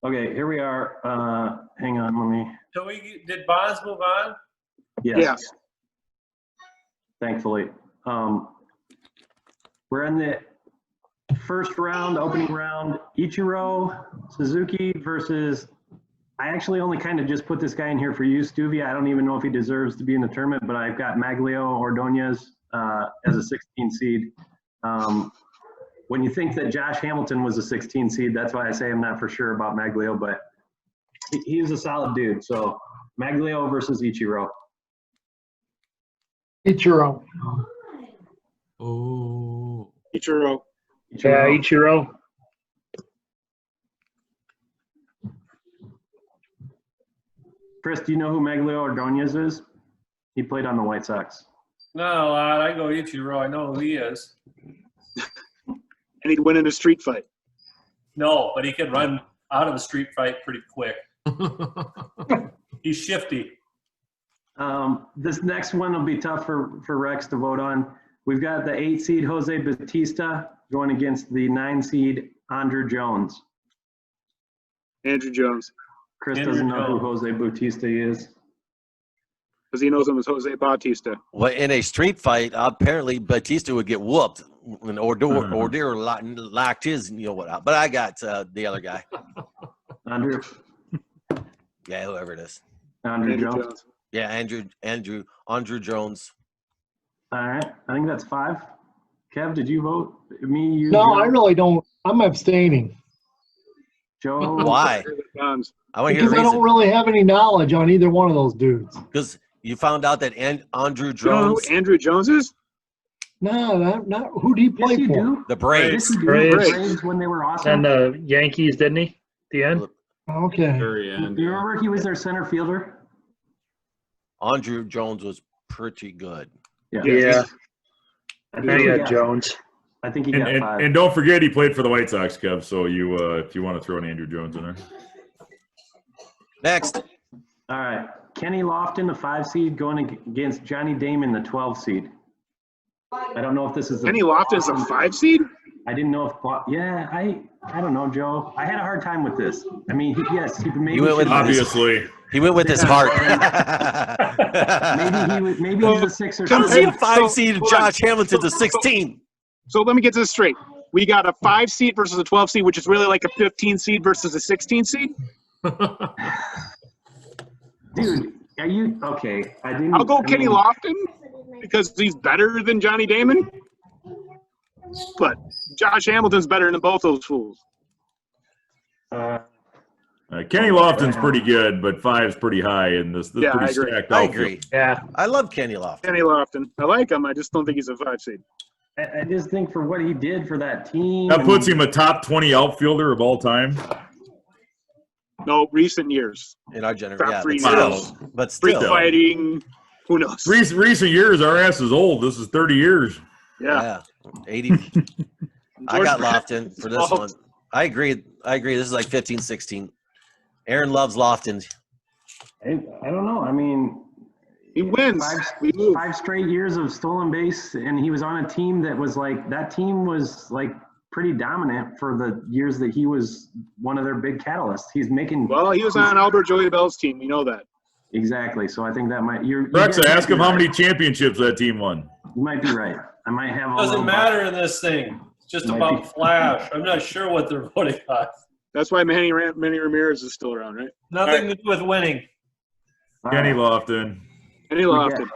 Okay, here we are. Hang on, let me. So did Bonds move on? Yes. Thankfully. We're in the first round, opening round. Ichiro Suzuki versus. I actually only kind of just put this guy in here for you, Stuvia. I don't even know if he deserves to be in the tournament, but I've got Maglio Ordonez as a 16 seed. When you think that Josh Hamilton was a 16 seed, that's why I say I'm not for sure about Maglio, but he's a solid dude. So Maglio versus Ichiro. Ichiro. Oh. Ichiro. Yeah, Ichiro. Chris, do you know who Maglio Ordonez is? He played on the White Sox. No, I go Ichiro. I know who he is. And he'd win in a street fight. No, but he could run out of a street fight pretty quick. He's shifty. This next one will be tough for Rex to vote on. We've got the 8 seed Jose Bautista going against the 9 seed Andrew Jones. Andrew Jones. Chris doesn't know who Jose Bautista is. Because he knows him as Jose Bautista. Well, in a street fight, apparently Batista would get whooped, and Ordeer locked his, what? But I got the other guy. Andrew. Yeah, whoever it is. Andrew Jones. Yeah, Andrew Jones. All right, I think that's 5. Kev, did you vote? Me, you? No, Joe? I really don't. I'm abstaining. Joe? Why? I want to hear Because I don't really have any knowledge on either one of those dudes. Because you found out that Andrew Jones. You know who Andrew Jones is? No, not who did he play Yes, you for? do. The Braves. Yes, you do. Braves. Braves when they were awesome. And the Yankees, didn't he? At the end? Okay. Very Do end. you remember he was their center fielder? Andrew Jones was pretty good. Yeah. I And think he he had got- Jones. I think he got 5. And don't forget he played for the White Sox, Kev. So you, if you want to throw an Andrew Jones in there. Next. All right. Kenny Lofton, the 5 seed, going against Johnny Damon, the 12 seed. I don't know if this is Kenny Lofton's a 5 seed? I didn't know if I don't know, Joe. I had a hard time with this. I mean, he maybe went with should- Obviously. He went with his heart. maybe he's a 6 or How's he 7. a 5 seed and Josh Hamilton's a 16? So let me get this straight. We got a 5 seed versus a 12 seed, which is really like a 15 seed versus a 16 seed? Dude, are you okay? I'll go Kenny Lofton because he's better than Johnny Damon. But Josh Hamilton's better than both those fools. Kenny Lofton's pretty good, but 5's pretty high, and this Yeah, pretty I agree. stacked I outfield. agree. Yeah. I love Kenny Lofton. Kenny Lofton. I like him. I just don't think he's a 5 seed. I just think for what he did for that team. That puts him a top 20 outfielder of all time. No, recent years. In our generation. Top Yeah, 3 but years. but Street still. fighting. Who knows? Recent years, our ass is old. This is 30 years. Yeah. 80. I got Lofton for this one. I agree. This is like 15, 16. Aaron loves Lofton. I don't know. I mean, He wins. We move. 5 straight years of stolen base, and he was on a team that was pretty dominant for the years that he was one of their big catalysts. He's making Well, he was on Albert Joey Bell's team. We know that. exactly. So I think that might Rex, ask him how many championships that team won. You might be right. I might have all Doesn't matter in this thing. It's just Might about be. flash. I'm not sure what they're voting on. That's why Manny Ramirez is still around, right? Nothing to do with winning. Kenny Lofton. Kenny Lofton.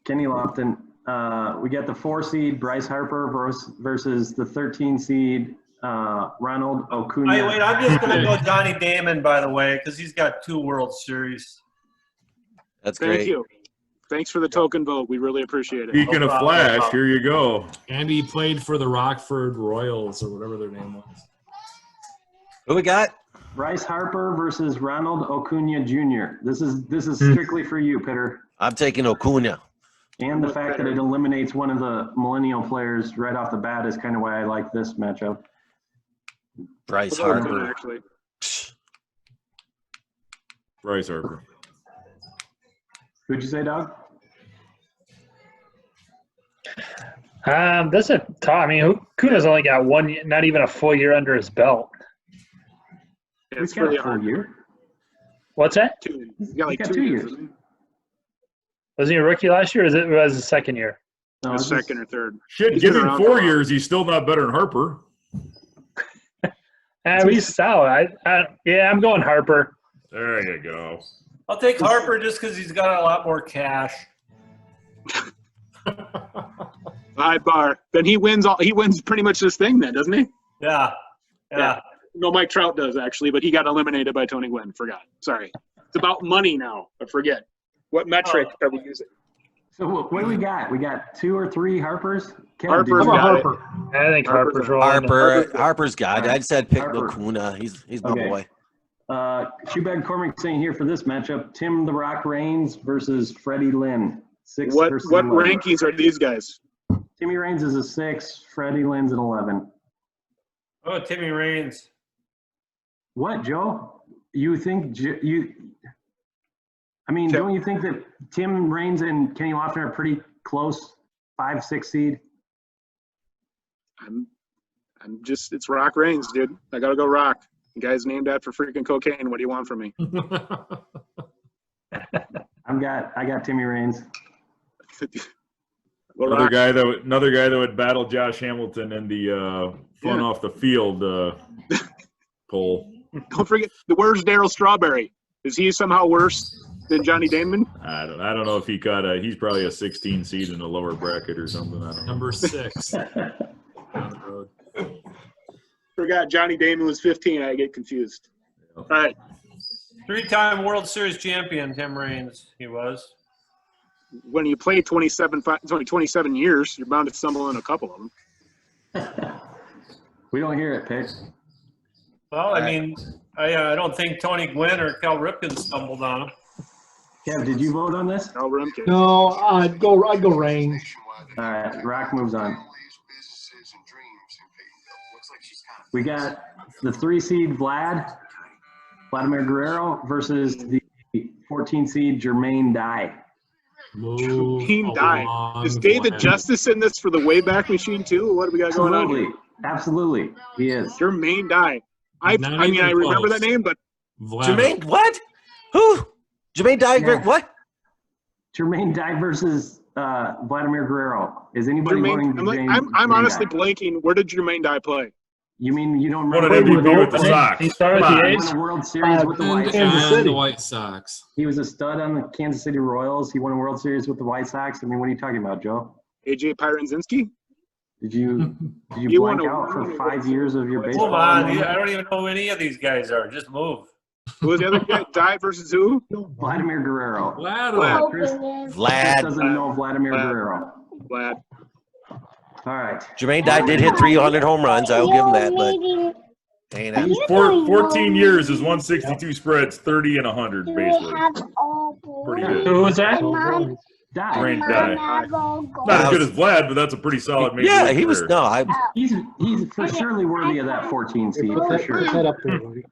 Kenny Lofton. We got the 4 seed Bryce Harper versus the 13 seed Ronald Acuna. Wait, I'm just going to go Johnny Damon, by the way, because he's got 2 World Series. That's Thank great. you. Thanks for the token vote. We really appreciate it. Speaking of Flash, here you go. And he played for the Rockford Royals or whatever their name was. Who we got? Bryce Harper versus Ronald Acuna Jr. This is strictly for you, Peter. I'm taking Acuna. And the fact that it eliminates one of the millennial players right off the bat is kind of why I like this matchup. Bryce I'll go with Harper. him, actually. Bryce Harper. Who'd you say, Doug? That's a tough. I mean, Kuna's only got 1, not even a full year under his belt. Yeah, it's He's got really a full hard. year. What's that? He's got like He's got 2 years. years. Isn't Was he a rookie last year, or was it his second year? he? No, His this is- second or third. Shit, He's give been him around for a 4 while. years. He's still not better than Harper. He's solid. Yeah, I'm going Harper. There you go. I'll take Harper just because he's got a lot more cash. High bar. Then he wins all. He wins pretty much this thing, then, doesn't he? Yeah. Yeah. No, Mike Trout does actually, but he got eliminated by Tony Gwynn. Forgot. Sorry. It's about money now. I forget. What metric are we using? So what do we got? We got 2 or 3 Harpers? Kevin, Harper's did you- got it. Harper. I think Harper's rolling. Harper's got it. I said pick Harper. Lacuna. He's my Okay. boy. Shoebag Cormick saying here for this matchup, Tim the Rock Reigns versus Freddie Lynn. 6 What versus what 11. rankings are these guys? Timmy Reigns is a 6, Freddie Lynn's an 11. Oh, Timmy Reigns. What, Joe? You think I mean, Tim. don't you think that Tim Reigns and Kenny Lofton are pretty close 5, 6 seed? I'm just, it's Rock Reigns, dude. I gotta go Rock. The guy's named after freaking cocaine. What do you want from me? I got Timmy Reigns. Well, Another Rock. guy that would battle Josh Hamilton in the fun Yeah. off the field poll. Don't forget, where's Daryl Strawberry? Is he somehow worse than Johnny Damon? I don't know if he got he's probably a 16 seed in the lower bracket or something. I don't know. Number 6. Down the road. Forgot Johnny Damon was 15. I get confused. All right. 3-time World Series champion, Tim Reigns, he was. When you play 27 years, you're bound to stumble in a couple of them. We don't hear it, Pick. Well, I mean, I don't think Tony Gwynn or Cal Ripken stumbled on him. Kev, did you vote on this? No Rumkin. No, I'd go Reigns. All right, Rock moves on. We got the 3 seed Vladimir Guerrero versus the 14 seed Jermaine Dye. Team Die. Is David Justice in this for the Wayback Machine too? What do we got going on here? Absolutely, he is. Jermaine Die. I Not mean, even I remember close. that name, but Jermaine, what? Who? Jermaine Dye, what? Jermaine Dye versus Vladimir Guerrero. Is anybody voting I'm honestly blanking. Where did Jermaine Die play? You mean you don't What remember? an MVP with the He Sox. started Come at the on. He A's. won a World Series with the White Sox. Kansas City. the White Sox. He was a stud on the Kansas City Royals. He won a World Series with the White Sox. I mean, what are you talking about, Joe? AJ Pyronzinski? Did you He won blank a out for World 5 years of your baseball? Move on. career? I don't even know who any of these guys are. Just move. Who was the other guy? Die versus who? Vladimir Guerrero. Vlad. Chris Vlad. doesn't know Vladimir Guerrero. Vlad. All right. Jermaine Dye did hit 300 home runs. I'll give him that, but ain't that. 14 years is 162 spreads, 30 and 100 basically. Pretty good. Who was that? Dye. Jermaine Dye. Not as good as Vlad, but that's a pretty solid major Yeah, league he was. career. No, I. He's for surely worthy of that 14 seed for Put sure. that up there, buddy.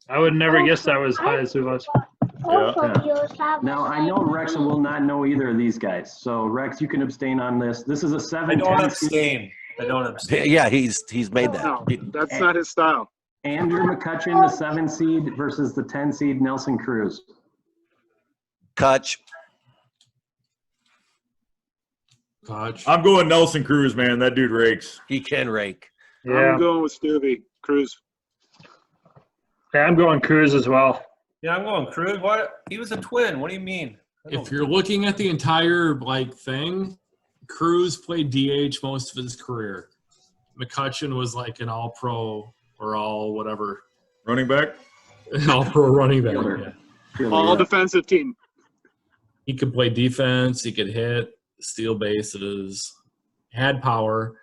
I would never guess that was high as he was. Now I know Rex will not know either of these guys. So Rex, you can abstain on this. This is a I don't 7-10 seed. abstain. I don't abstain. Yeah, he's made that. No, that's not his style. Andrew McCutcheon, the 7 seed versus the 10 seed Nelson Cruz. Kutch. Koch. I'm going Nelson Cruz, man. That dude rakes. He can rake. Yeah. I'm going with Stuvie. Cruz. Yeah, I'm going Cruz as well. Yeah, I'm going Cruz. What? He was a twin. What do you mean? If you're looking at the entire thing, Cruz played DH most of his career. McCutcheon was like an all-pro or all whatever, Running back? an all-pro running back. Fielder. Yeah. All defensive team. He could play defense. He could hit, steal bases, had power.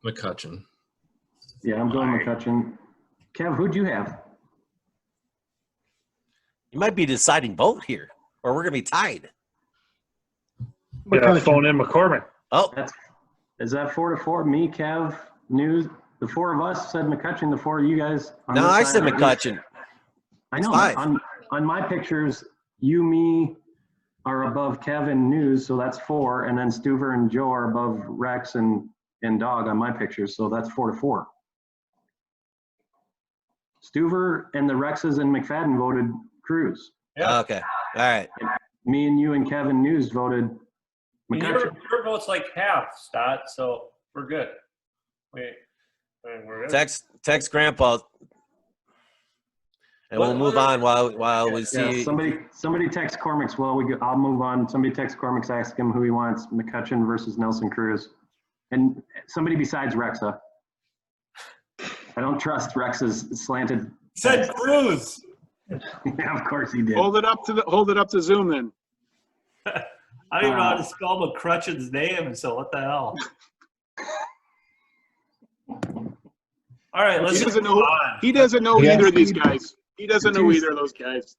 McCutcheon. Yeah, I'm going McCutcheon. Kev, who'd you have? You might be deciding vote here, or we're gonna be tied. Yeah, phone in McCormick. Oh, Is that 4-4? Me, Kev, News. The 4 of us said McCutcheon. The 4 of you guys. on no, this I side said are- McCutcheon. I It's know. 5. On my pictures, you, me are above Kevin News, so that's 4, and then Stuver and Joe are above Rex and Dog on my pictures, so that's 4-4. Stuver and the Rexes and McFadden voted Cruz. Yeah. Okay. All right. Me and you and Kevin News voted And McCutcheon. your vote's like half, Stott, so we're good. We're good. Text Grandpa, and we'll move on while we Yeah, see. somebody text Cormick's. I'll move on. Somebody text Cormick's, ask him who he wants. McCutcheon versus Nelson Cruz, and somebody besides Rexa. I don't trust Rex's slanted. Said Cruz. Yeah, of course he did. Hold it up to Zoom then. I don't even know how to spell McCutcheon's name, so what the hell? All right, let's He just doesn't move know. on. He doesn't know Yeah. either of these guys. He doesn't know either of those guys.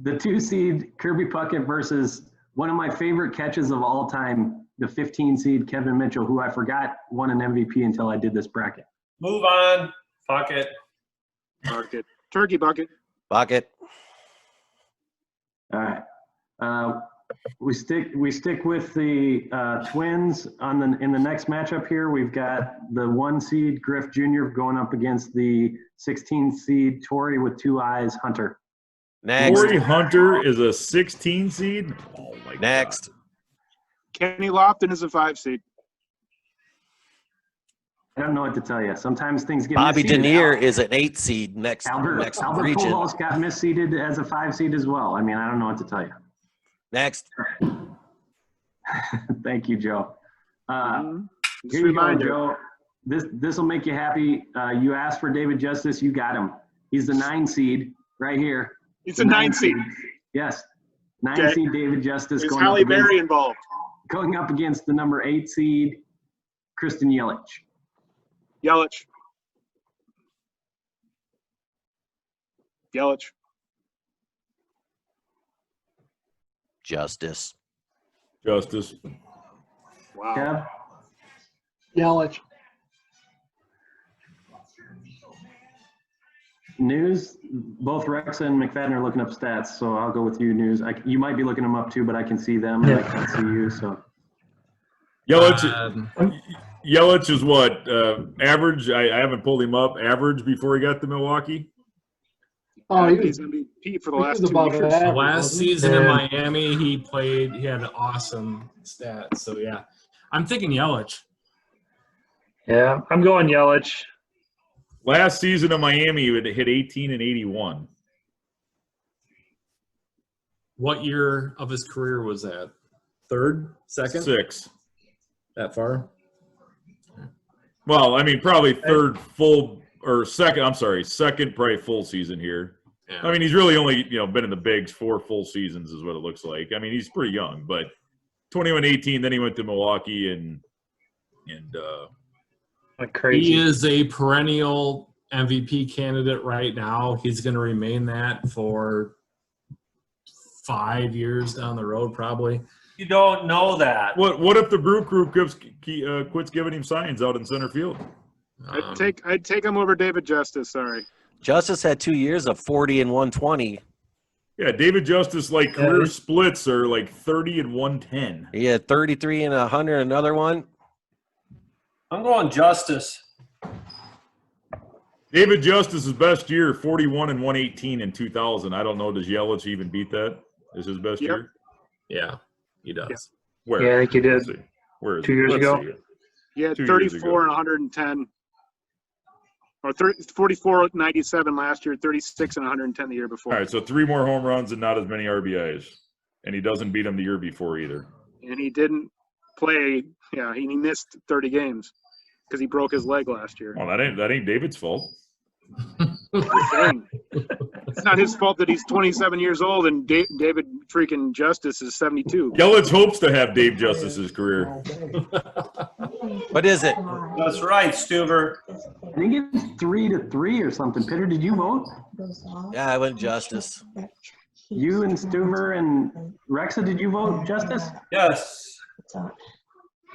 The 2 seed Kirby Puckett versus one of my favorite catches of all time, the 15 seed Kevin Mitchell, who I forgot won an MVP until I did this bracket. Move on. Fuck it. Bucket. Turkey bucket. Bucket. All right. We stick with the Twins in the next matchup here. We've got the 1 seed Griff Jr. going up against the 16 seed Torrey with 2 eyes Hunter. Next. Corey Hunter is a 16 seed. Oh my God. Next. Kenny Lofton is a 5 seed. I don't know what to tell you. Sometimes things get Bobby misseeded. Denier is an 8 seed next Albert region. Pujols got misseeded as a 5 seed as well. I mean, I don't know what to tell you. Next. Thank you, Joe. Just Here you go, reminder. Joe. This will make you happy. You asked for David Justice, you got him. He's the 9 seed right here. He's a 9 seed. Yes, 9 Okay. seed David Justice There's going Halle Berry involved. up against the number 8 seed Kristen Yelich. Yelich. Yelich. Justice. Justice. Wow. Kev? Yelich. News, both Rexa and McFadden are looking up stats, so I'll go with you, News. You might be looking them up too, but I can see them and I can't see you, so. Yelich is what? Average? I haven't pulled him up. Average before he got to Milwaukee? Oh, he He's was, MVP for the he last was 2 above years. average, Last wasn't he? season in Miami, he had an awesome stat. So yeah, I'm thinking Yelich. Yeah, I'm going Yelich. Last season in Miami, he would hit 18 and 81. What year of his career was that? Third, second, 6. that far? Well, I mean, probably third full or second. I'm sorry, second probably full season here. Yeah. I mean, he's really only been in the bigs 4 full seasons is what it looks like. I mean, he's pretty young, but 21-18. Then he went to Milwaukee and Like crazy. He is a perennial MVP candidate right now. He's going to remain that for 5 years down the road, probably. You don't know that. what if the Brew Crew quits giving him signs out in center field? I'd take him over David Justice. Sorry. Justice had 2 years of 40 and 120. Yeah, David Justice career splits are like 30 and 110. He had 33 and 100. Another one. I'm going Justice. David Justice's best year, 41 and 118 in 2000. I don't know. Does Yelich even beat that? Is his best year? Yeah, he does. Where? Yeah, I think he did. Let's see. Where is 2 years Let's ago. see. He had 2 years 34 and ago. 110. Or 44 97 last year, 36 and 110 the year before. All right, so 3 more home runs and not as many RBIs. And he doesn't beat him the year before either. And he didn't play. Yeah, he missed 30 games because he broke his leg last year. Well, that ain't David's fault. Dang. It's not his fault that he's 27 years old and David freaking Justice is 72. Yelich hopes to have Dave Justice's career. What is it? That's right, Stuber. I think it's 3-3 or something. Peter, did you vote? Yeah, I went Justice. You and Stuver and Rexa, did you vote Justice? Yes.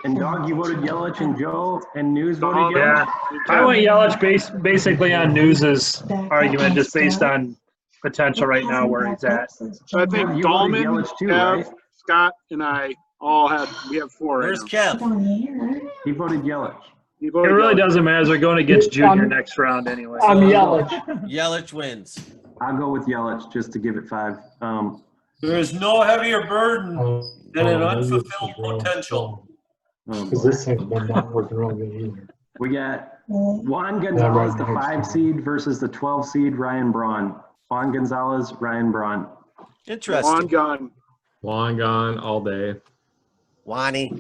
And Dog, you voted Yelich, and Joe and News voted Dog, Yelich? Yeah, I went Yelich basically on News's argument, just based on potential right now where he's at. So I think You voted Dahlman, Yelich too, Kev, right? Scott, and I all we have 4 right Where's now. Kev? He voted Yelich. You It really doesn't matter. They're going against Junior next round anyway. I'm Yelich. Yelich wins. I'll go with Yelich just to give it 5. There is no heavier burden than an unfulfilled potential. Because this thing's been not working real good either. We got Juan Gonzalez, the 5 seed, versus the 12 seed, Ryan Braun. Juan Gonzalez, Ryan Braun. Interesting. Long gone all day. Wani.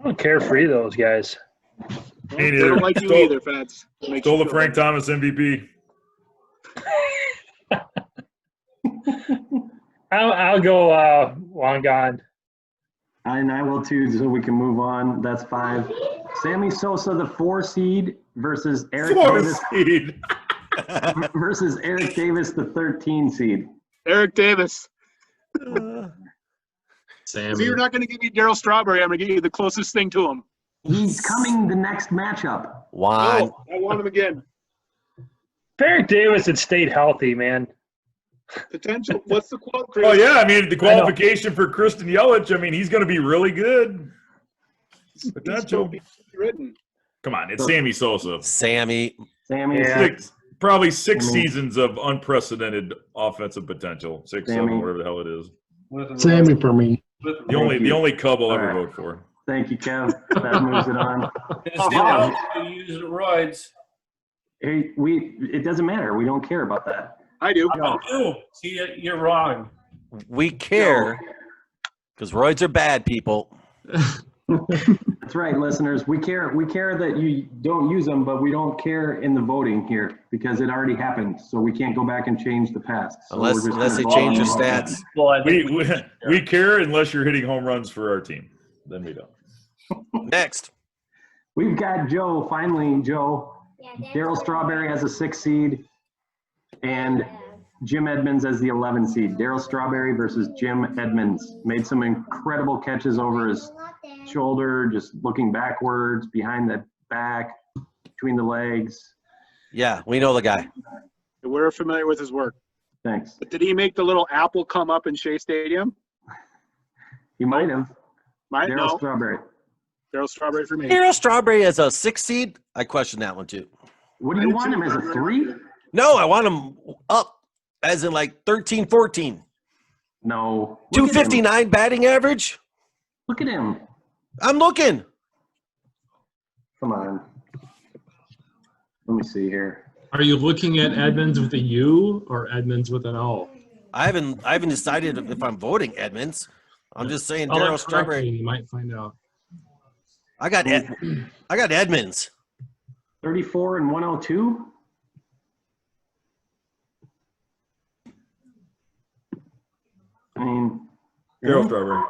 I don't care for either of those guys. They don't like you either, Fats. Stole the Frank Thomas MVP. I'll go Wangan. And I will too, so we can move on. That's 5. Sammy Sosa, the 4 seed, versus Eric Davis. Seed. Versus Eric Davis, the 13 seed. Eric Davis. Sammy. So you're not going to give me Darryl Strawberry. I'm going to give you the closest thing to him. He's coming the next matchup. Juan. Oh, I want him again. If Eric Davis had stayed healthy, man. Potential. What's the quote, Chris? Oh, yeah. I mean, the qualification for Kristen Yelich, I mean, he's going to be really good. Potential. Written. Come on. It's Sammy Sosa. Sammy. Yeah. Probably 6 seasons of unprecedented offensive potential. 6, 7, whatever the hell it is. Sammy for me. The only Cub I'll ever vote for. Thank you, Kev. That moves it on. Use roids. Hey, it doesn't matter. We don't care about that. I do. You do. See, you're wrong. We care because roids are bad, people. That's right, listeners. We care that you don't use them, but we don't care in the voting here because it already happened. So we can't go back and change the past. So Unless they change your stats. Well, I think We care unless you're hitting home runs for our team. Then we don't. Next. We've got Joe, finally, Joe. Darryl Strawberry as a 6 seed and Jim Edmonds as the 11 seed. Darryl Strawberry versus Jim Edmonds. Made some incredible catches over his shoulder, just looking backwards, behind the back, between the legs. Yeah, we know the guy. We're familiar with his work. Thanks. But did he make the little apple come up in Shea Stadium? He might have. Darryl Darryl Strawberry. Darryl Strawberry for me. Darryl Strawberry as a 6 seed? I question that one too. What do you want him as a 3? No, I want him up as in like 13, 14. No. Look at him. 259 batting average? Look at him. I'm looking. Come on. Let me see here. Are you looking at Edmonds with a U or Edmonds with an O? I haven't decided if I'm voting Edmonds. I'm just saying I'll Darryl correct Strawberry. you. You might find out. I got Edmonds. 34 and 102. I mean, Darryl Strawberry.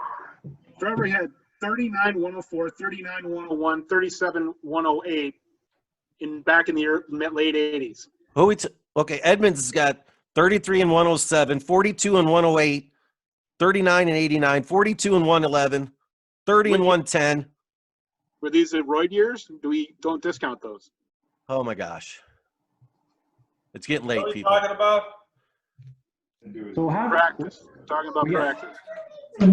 Strawberry had 39, 104, 39, 101, 37, 108 back in the late 80s. Okay, Edmonds has got 33 and 107, 42 and 108, 39 and 89, 42 and 111, 30 and 110. Were these the roid years? Don't discount those. Oh my gosh. It's getting late, what are you people. talking about? so how Practice. Talking about Yeah. practice.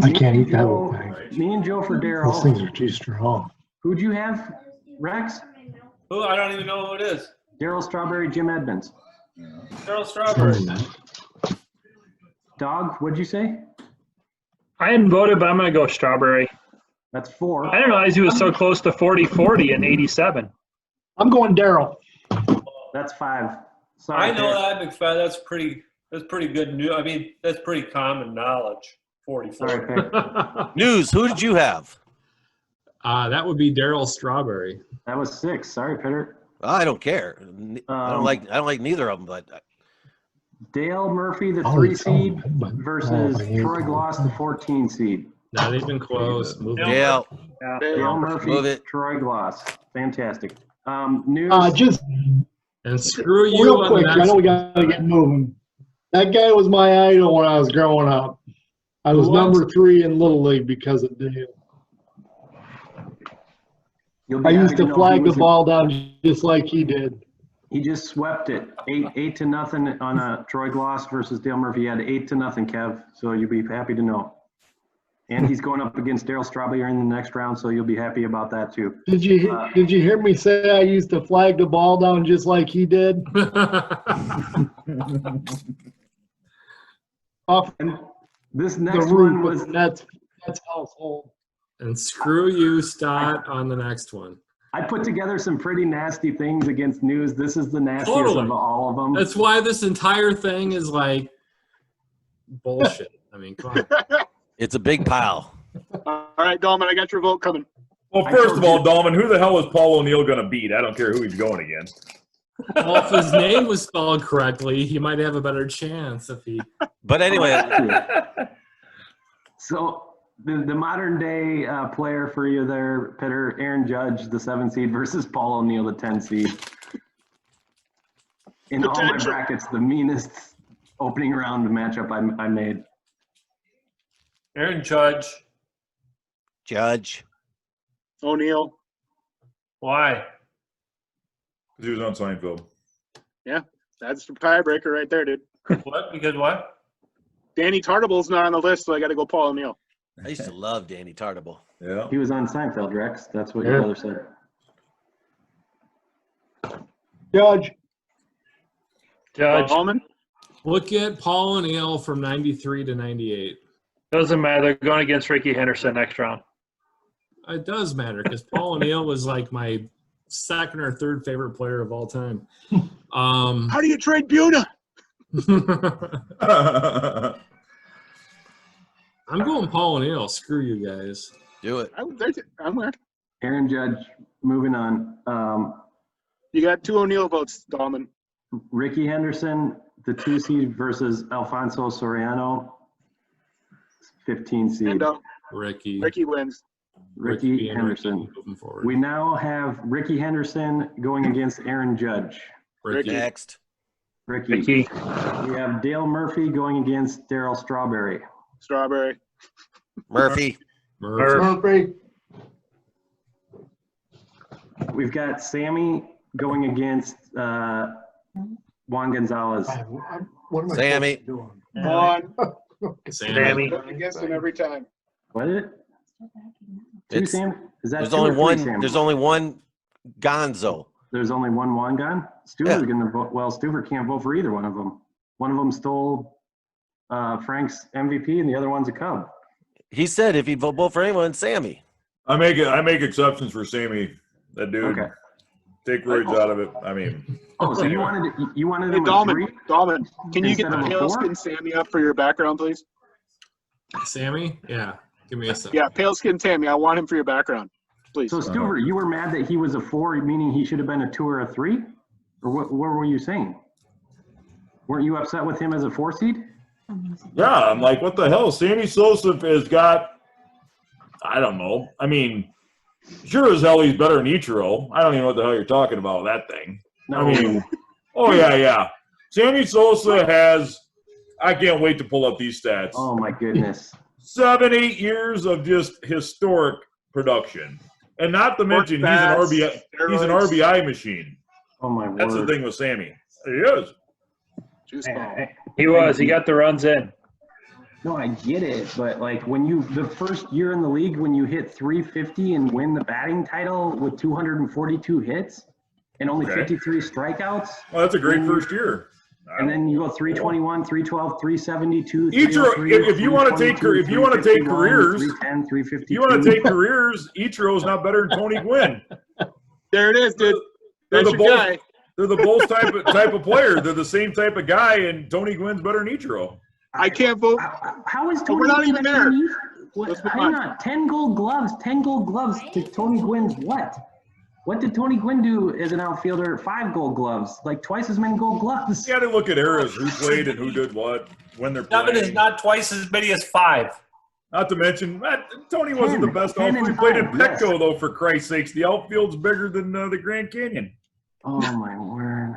I can't eat that whole thing. Me and Joe for Those Darryl. things are too strong. Who'd you have, Rex? Who? I don't even know who it is. Darryl Strawberry, Jim Edmonds. Darryl Strawberry. Dog, what'd you say? I hadn't voted, but I'm going to go Strawberry. That's 4. I didn't realize he was so close to 40-40 in 87. I'm going Darryl. That's 5. Sorry, I know Darryl. that, McFadden. That's pretty good news. I mean, that's pretty common knowledge. 44. Sorry, Pick. News, who did you have? That would be Darryl Strawberry. That was 6. Sorry, Peter. I don't care. I don't like neither of them, but Dale Murphy, the I'll 3 eat some of seed, it, but versus I hate Troy them. Gloss, the 14 seed. Not even close. Move on. Dale, Dale Murphy, Move it. Troy Gloss. Fantastic. News. Just And screw you real on quick, the I next know we gotta get moving. That guy was my idol when I was growing up. I was Who was? number 3 in Little League because of Dale. You'll be I happy used to to know flag he the was- ball down just like he did. He just swept it. 8-0 on a Troy Gloss versus Dale Murphy. He had 8-0, Kev. So you'll be happy to know. And he's going up against Daryl Strawberry in the next round, so you'll be happy about that too. Did you hear me say I used to flag the ball down just like he did? Off And this the next roof one was of Nets household. And screw you, Stott, on the next one. I put together some pretty nasty things against News. This is the nastiest Totally. of all of them. That's why this entire thing is like bullshit. I mean, come on. It's a big pile. All right, Dolman, I got your vote coming. Well, first of all, Dolman, who the hell is Paul O'Neill going to beat? I don't care who he's going against. Well, if his name was spelled correctly, he might have a better chance if he. But anyway, So the modern day player for you there, Pitter, Aaron Judge, the 7 seed versus Paul O'Neill, the 10 seed. In all my Potential. brackets, the meanest opening round matchup I made. Aaron Judge. Judge. O'Neill. Why? He was on Seinfeld. That's the tiebreaker right there, dude. What? Because what? Danny Tartable's not on the list, so I got to go Paul O'Neill. I used to love Danny Tartable. Yeah. He was on Seinfeld, Rex. That's what your brother said. Judge. Judge. Dolman. Look at Paul O'Neill from 93 to 98. Doesn't matter. They're going against Ricky Henderson next round. It does matter because Paul O'Neill was like my second or third favorite player of all time. How do you trade Buda? I'm going Paul O'Neill. Screw you guys. Do it. I'm where. Aaron Judge, moving on. You got 2 O'Neill votes, Dolman. Ricky Henderson, the 2 seed versus Alfonso Soriano, 15 seed. And Ricky. Ricky wins. Ricky being Henderson. Ricky moving forward. We now have Ricky Henderson going against Aaron Judge. Ricky. Next. Ricky. Ricky. We have Dale Murphy going against Daryl Strawberry. Strawberry. Murphy. Murphy. Murphy. We've got Sammy going against Juan Gonzalez. What am I Sammy. supposed to do? On. Sammy. Against him every time. What is it? Two It's, Sam? Is that there's two only or three one. Sammys? There's only one Gonzo. There's only one Juan gone? Stuver's Yeah. going to vote. Well, Stuver can't vote for either one of them. One of them stole Frank's MVP and the other one's a Cub. He said if he'd vote for anyone, Sammy. I make exceptions for Sammy. That dude. Okay. Take roids out of it. I mean. Oh, so you Anyway. wanted Hey, him a 3? Dolman, can you get Instead the of a pale 4? skin Sammy up for your background, please? Sammy? Yeah. Give me a second. Yeah, pale skin Sammy. I want him for your background, please. So Stuver, you were mad that he was a 4, meaning he should have been a 2 or a 3? Or what were you saying? Weren't you upset with him as a 4 seed? Yeah, I'm like, what the hell? Sammy Sosa has got, I don't know. I mean, sure as hell he's better than Ichiro. I don't even know what the hell you're talking about with that thing. No. I mean, oh, yeah. Sammy Sosa has, I can't wait to pull up these stats. Oh my goodness. 7-8 years of just historic production. And not to mention he's an RBI machine. Oh my word. That's the thing with Sammy. He is. Juice ball. He was. He got the runs in. No, I get it, but like the first year in the league, when you hit 350 and win the batting title with 242 hits and only Okay. 53 strikeouts, Well, that's a great first year. and then you go 321, 312, 372, Ichiro, 303, if you want to take 322, careers, 310, 352. you want to take careers, Ichiro's not better than Tony Gwynn. There it is, dude. They're That's the your both. guy. They're the both type of player. They're the same type of guy, and Tony Gwynn's better than Ichiro. I can't vote. How is But Tony we're not Gwynn even better there. than you? What, Let's move hang on. on, 10 gold gloves to Tony Gwynn's what? What did Tony Gwynn do as an outfielder? 5 gold gloves, like twice as many gold gloves. You got to look at eras, who played and who did what, when they're 7 is playing. not twice as many as 5. Not to mention, Tony wasn't 10, the best 10 outfielder. He and played in 5, yes. Petco, though, for Christ's sakes. The outfield's bigger than the Grand Canyon. Oh my word.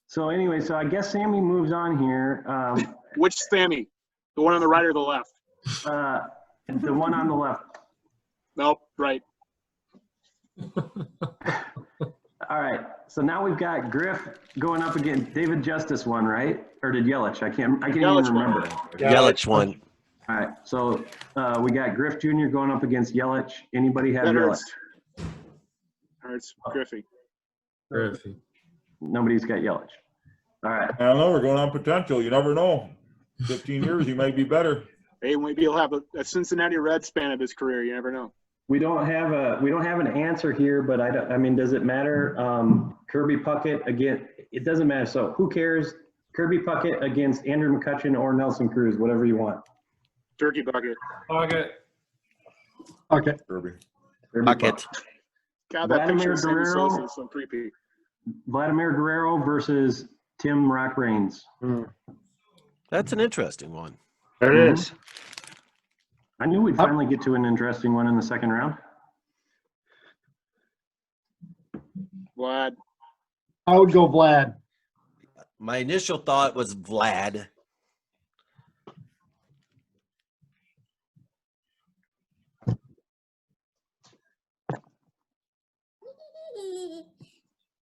So anyway, so I guess Sammy moves on here. Which Sammy? The one on the right or the left? The one on the left. Nope, right. All right. So now we've got Griff going up against David Justice one, right? Or did Yelich? I can't Yelich even won. remember. Yelich won. All right, so we got Griff Jr. going up against Yelich. Anybody have That Yelich? hurts Griffey. Griffey. Nobody's got Yelich. All right. I don't know. We're going on potential. You never know. 15 years, he might be better. Hey, maybe he'll have a Cincinnati Reds span of his career. You never know. We don't have an answer here, but I mean, does it matter? Kirby Puckett again? It doesn't matter. So who cares? Kirby Puckett against Andrew McCutchen or Nelson Cruz, whatever you want. Turkey bucket. Pocket. Okay. Kirby. Kirby Bucket. God, that Vladimir picture of Sammy Guerrero. Sosa is so creepy. Vladimir Guerrero versus Tim Rock Reigns. That's an interesting one. There it is. I knew we'd finally get to an interesting one in the second round. Vlad. I would go Vlad. My initial thought was Vlad.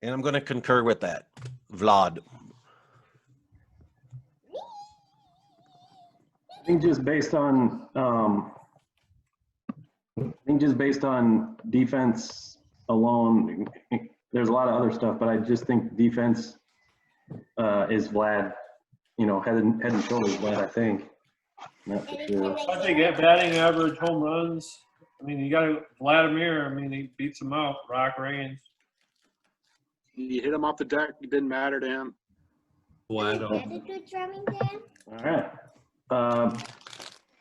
And I'm going to concur with that. Vlad. I think just based on defense alone, there's a lot of other stuff, but I just think defense is Vlad, head and shoulders Vlad, I think. Not for sure. I think at batting average, home runs. I mean, you got Vladimir. I mean, he beats him out. Rock Reigns. You hit him off the deck. It didn't matter to him. Vlad. All right.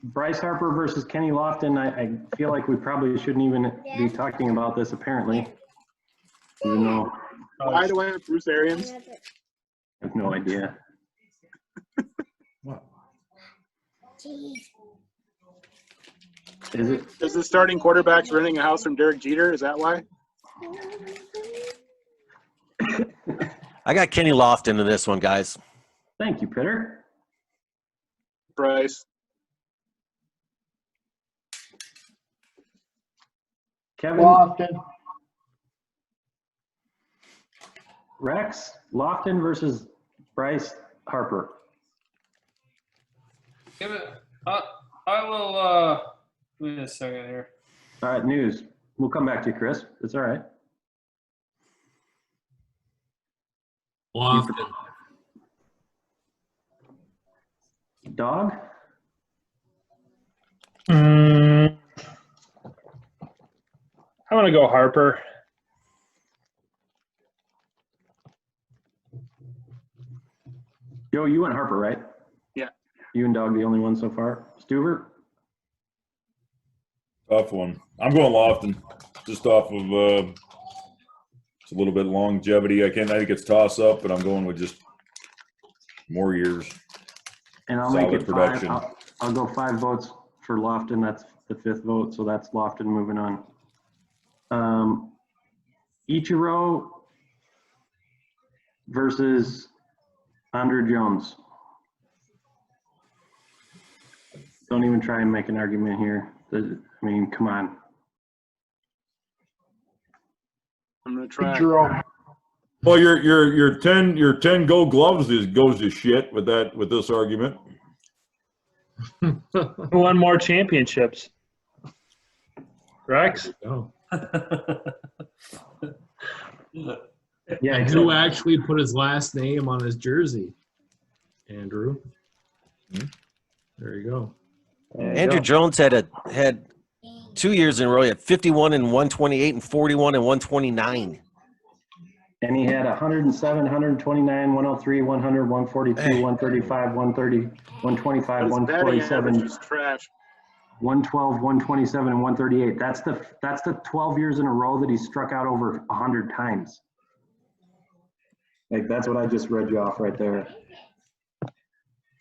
Bryce Harper versus Kenny Lofton. I feel like we probably shouldn't even be talking about this, apparently. Even though Why do I have Bruce Arians? I have no idea. Is it? Is the starting quarterback's renting a house from Derek Jeter? Is that why? I got Kenny Lofton in this one, guys. Thank you, Pitter. Bryce. Kevin, Lofton. Rex, Lofton versus Bryce Harper. Give it. I will. Wait a second here. All right, news. We'll come back to you, Chris. It's all right. Lofton. Dog? I'm going to go Harper. Joe, you went Harper, right? Yeah. You and Dog the only one so far. Stuver? Tough one. I'm going Lofton, just off of it's a little bit longevity. I think it's toss up, but I'm going with just more years. And I'll Solid make it production. 5. I'll go 5 votes for Lofton. That's the 5th vote, so that's Lofton moving on. Ichiro versus Andrew Jones. Don't even try and make an argument here. I mean, come on. I'm going to try. Jerome. Well, your 10 gold gloves goes to shit with this argument. Who won more championships? Rex? Oh. Yeah, And who actually put his last name on his jersey? Andrew. There you go. Andrew Jones had 2 years in a row. He had 51 and 128 and 41 and 129. And he had 107, 129, 103, 100, 142, 135, 130, 125, His batting average 147, is trash. 112, 127, and 138. That's the 12 years in a row that he struck out over 100 times. Like, that's what I just read you off right there.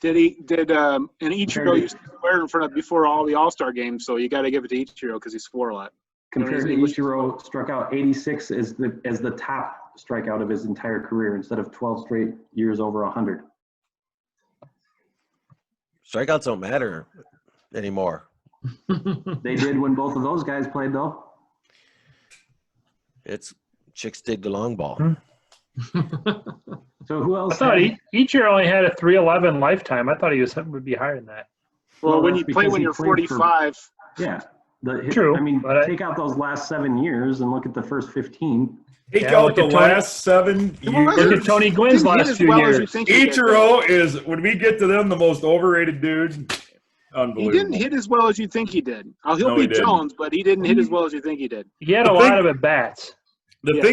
And Ichiro used to swear in front of before all the All-Star games, so you got to give it to Ichiro because he swore a lot. Compared to Ichiro, struck out 86 as the top strikeout of his entire career instead of 12 straight years over 100. Strikeouts don't matter anymore. They did when both of those guys played, though. It's chicks dig the long ball. So who else? I thought Ichiro only had a 311 lifetime. I thought he would be higher than that. Well, when that's you play because when he you're played for- 45, Yeah. True, I mean, but take out those last 7 years and look at the first 15. Take Yeah, out look the at Tony- last 7 It years. Look at Tony he Gwynn's didn't hit last as few well as you years. think he did. Ichiro is, when we get to them, the most overrated dude. He Unbelievable. didn't hit as well as you think he did. He'll No, he beat didn't. Jones, but he didn't hit as well as you think he did. He had The a lot thing- of at bats. The Yes.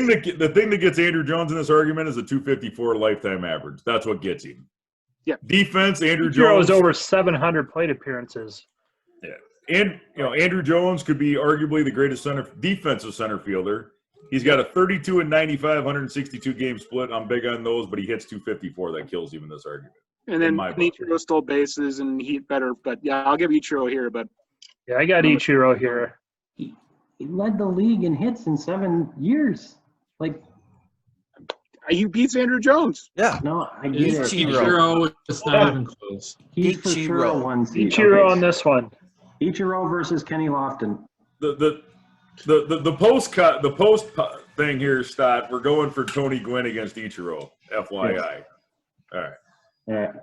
thing that gets Andrew Jones in this argument is a 254 lifetime average. That's what gets him. Yeah. Defense, Andrew Ichiro Jones. is over 700 plate appearances. And Andrew Jones could be arguably the greatest defensive center fielder. He's got a 32 and 95, 162 game split. I'm big on those, but he hits 254. That kills him in this argument. And then my book. Ichiro stole bases and he hit better. But yeah, I'll give Ichiro here. But Yeah, I got Ichiro here. He led the league in hits in 7 years. Like, he beats Andrew Jones. Yeah. no, I get it. Ichiro, it's not even close. He's for sure Ichiro. one seed. Ichiro Okay. on this one. Ichiro versus Kenny Lofton. The post thing here, Stott. We're going for Tony Gwynn against Ichiro. FYI. All right. All right.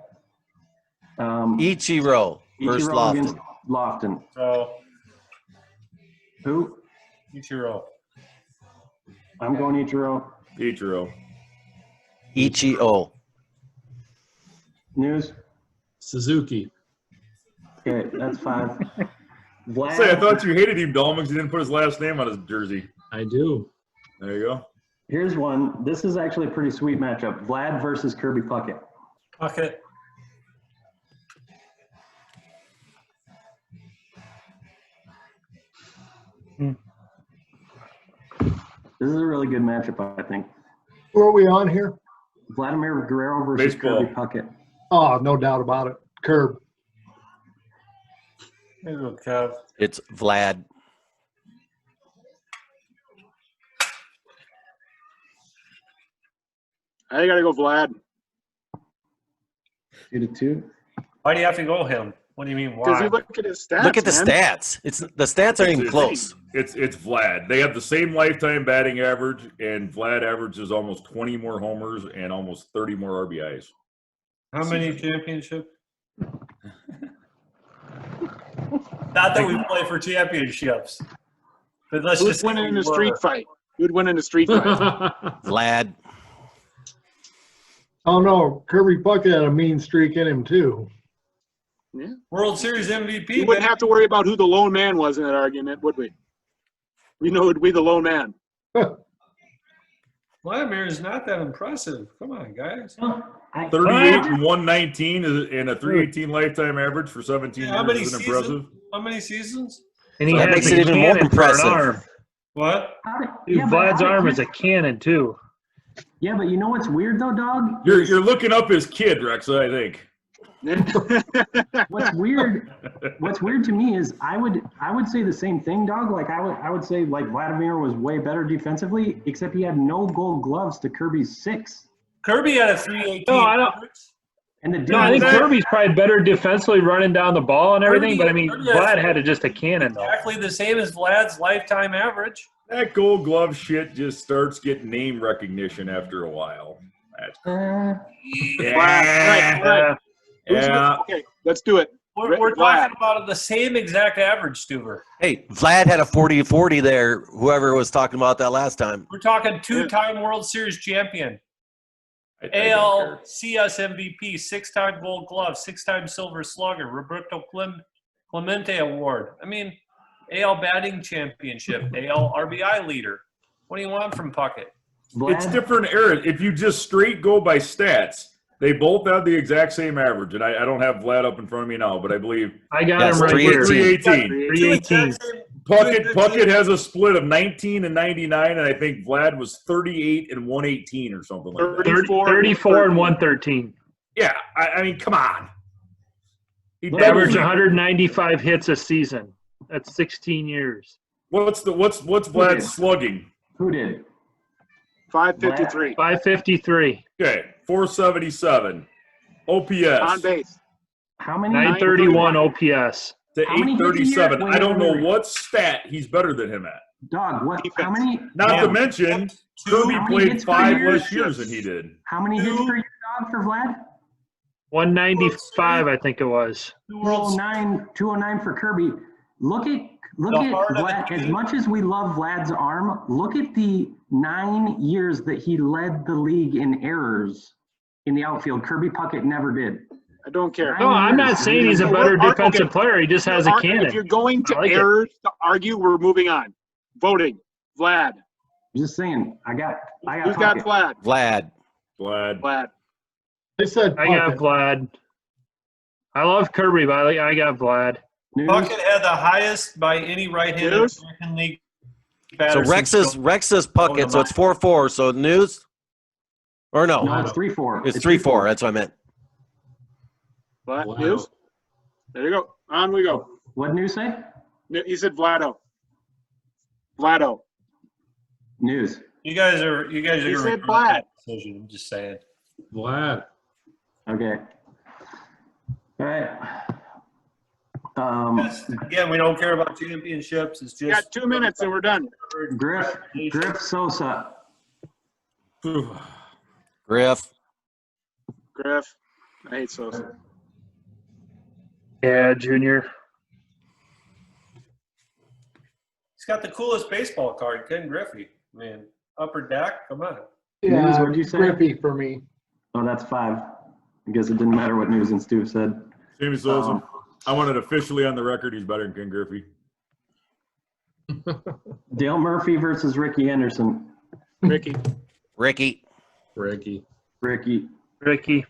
Ichiro versus Ichiro against Lofton. Lofton. So, Who? Ichiro. I'm going Ichiro. Ichiro. Ichio. News? Suzuki. Okay, that's 5. Vlad. Say, I thought you hated him, Dolman, because he didn't put his last name on his jersey. I do. There you go. Here's one. This is actually a pretty sweet matchup. Vlad versus Kirby Puckett. Puckett. This is a really good matchup, I think. Who are we on here? Vladimir Guerrero versus Baseball. Kirby Puckett. Oh, no doubt about it. Curb. There you go, Kev. It's Vlad. I gotta go Vlad 2-2. Why do you have to go him? What do you mean, because why? you look at his stats. Look at the man. stats. It's the stats aren't even close. It's Vlad. They have the same lifetime batting average, and Vlad averages almost 20 more homers and almost 30 more RBIs. How many championships? Not that we play for championships. But let's Who'd just win say in we a street were. fight? Who'd win in a street fight? Vlad. Oh, no. Kirby Puckett had a mean streak in him, too. Yeah. World Series MVP. We wouldn't have to worry about who the lone man was in that argument, would we? We know it'd be the lone man. Vladimir is not that impressive. Come on, guys. 38 and 119 and a 318 lifetime average for 17 How years many isn't seasons? impressive. How many seasons? And he That has makes a it even more cannon for impressive. an arm. What? Dude, Vlad's arm is a cannon, too. Yeah, but you know what's weird though, dog? You're looking up his kid, Rexa, I think. What's weird to me is I would say the same thing, dog. Like I would say like Vladimir was way better defensively, except he had no gold gloves to Kirby's 6. Kirby had a 318. No, I don't. And the dude No, I think was- Kirby's probably better defensively running down the ball and everything, but I mean, Kirby has- Vlad had just a cannon, though. Exactly the same as Vlad's lifetime average. That gold glove shit just starts getting name recognition after a while. That's Right. yeah. Okay, let's do it. We're Vlad. talking about the same exact average, Stuber. Hey, Vlad had a 40-40 there, whoever was talking about that last time. We're talking two-time World Series champion, I don't care. ALCS MVP, 6-time Gold Glove, 6-time Silver Slugger, Roberto Clemente Award. I mean, AL batting championship, AL RBI leader. What do you want from Puckett? It's Vlad, different era. If you just straight go by stats, they both have the exact same average. And I don't have Vlad up in front of me now, but I believe I got Yes, him right here. 318. 318. Puckett has a split of 19 and 99, and I think Vlad was 38 and 118 or something like that. 34 and 113. Yeah, I mean, come on. He Average doubled- 195 hits a season. That's 16 years. What's Vlad's slugging? who did? 553 553. Okay, 477. OPS on base. How many? 931 OPS. to How many hits a year? 837. Wait, I don't know wait. what stat he's better than him at. Dog, what? Defense. How many? Not Yeah. to mention, Kirby How many played hits per 5 year? less years than he did. How many hits per year, dog, for Vlad? 195, I think it was. 209 for Kirby. Look at heart of the Vlad. As team. much as we love Vlad's arm, look at the 9 years that he led the league in errors in the outfield. Kirby Puckett never did. I don't care. No, I'm not saying he's a better defensive player. He just has a cannon. If you're going to I like it. errors to argue, we're moving on. Voting. Vlad. I'm just saying. I got. Who's got Puckett. Vlad? Vlad. I said I got Puckett. Vlad. I love Kirby, but I got Vlad. News? Puckett had the highest by any right-handed News? American League So batter. Rex since is Puckett, so it's 4-4. So News? Or no? No, it's 3-4. It's 3-4. That's what I meant. Vlad. Wow. News? There you go. On we go. What news say? He said Vlado. Vlado. News. You guys are He gonna said regret Vlad. that decision. I'm just saying. Vlad. Okay. All right. Again, we don't care about championships. It's You got just 2 minutes and we're done. Griff Sosa. Griff. Griff. I hate Sosa. Yeah, Junior. He's got the coolest baseball card, Ken Griffey. Man, upper deck. Come on. Yeah, News, what'd you say? Griffey for me. Oh, that's 5. I guess it didn't matter what News and Stu said. Jamie Sosa. I want it officially on the record. He's better than Ken Griffey. Dale Murphy versus Ricky Henderson. Ricky. Ricky. Ricky. Ricky.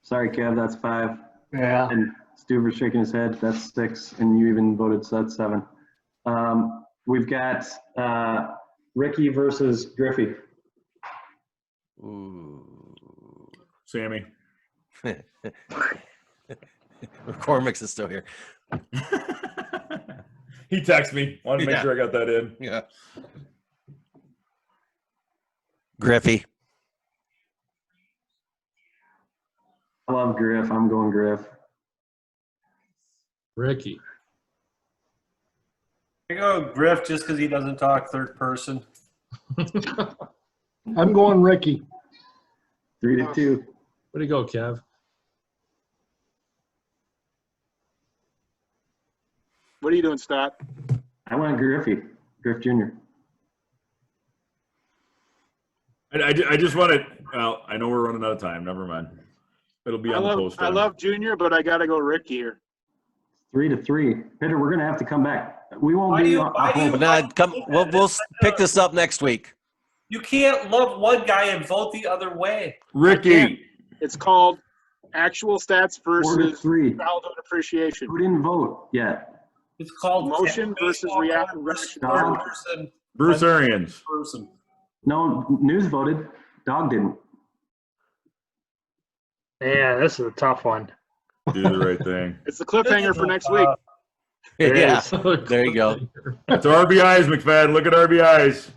Sorry, Kev, that's 5. Yeah. And Stu was shaking his head. That's 6. And you even voted, so that's 7. We've got Ricky versus Griffey. Ooh. Sammy. McCormick's is still here. He texted me. Wanted to make Yeah. sure I got that in. Yeah. Griffey. I love Griff. I'm going Griff. Ricky. I go Griff just because he doesn't talk third person. I'm going Ricky. 3-2. Way to go, Kev. What are you doing, Stott? I went Griff Jr. I just want to. Well, I know we're running out of time. Never mind. It'll be on the post. I love Junior, but I got to go Ricky here. 3-3. Peter, we're going to have to come back. We won't Why be do you- on why do you- But now, we'll pick this up next week. You can't love one guy and vote the other way. Ricky. It's called actual stats versus 4-3. childhood appreciation. Who didn't vote yet? It's called Motion versus baseball reaction card versus versus third dog. person. Bruce Arians. Person. No, News voted. Dog didn't. Yeah, this is a tough one. Do the right thing. It's the cliffhanger for next week. It Yeah. is. There you go. It's RBIs, McFadden. Look at RBIs.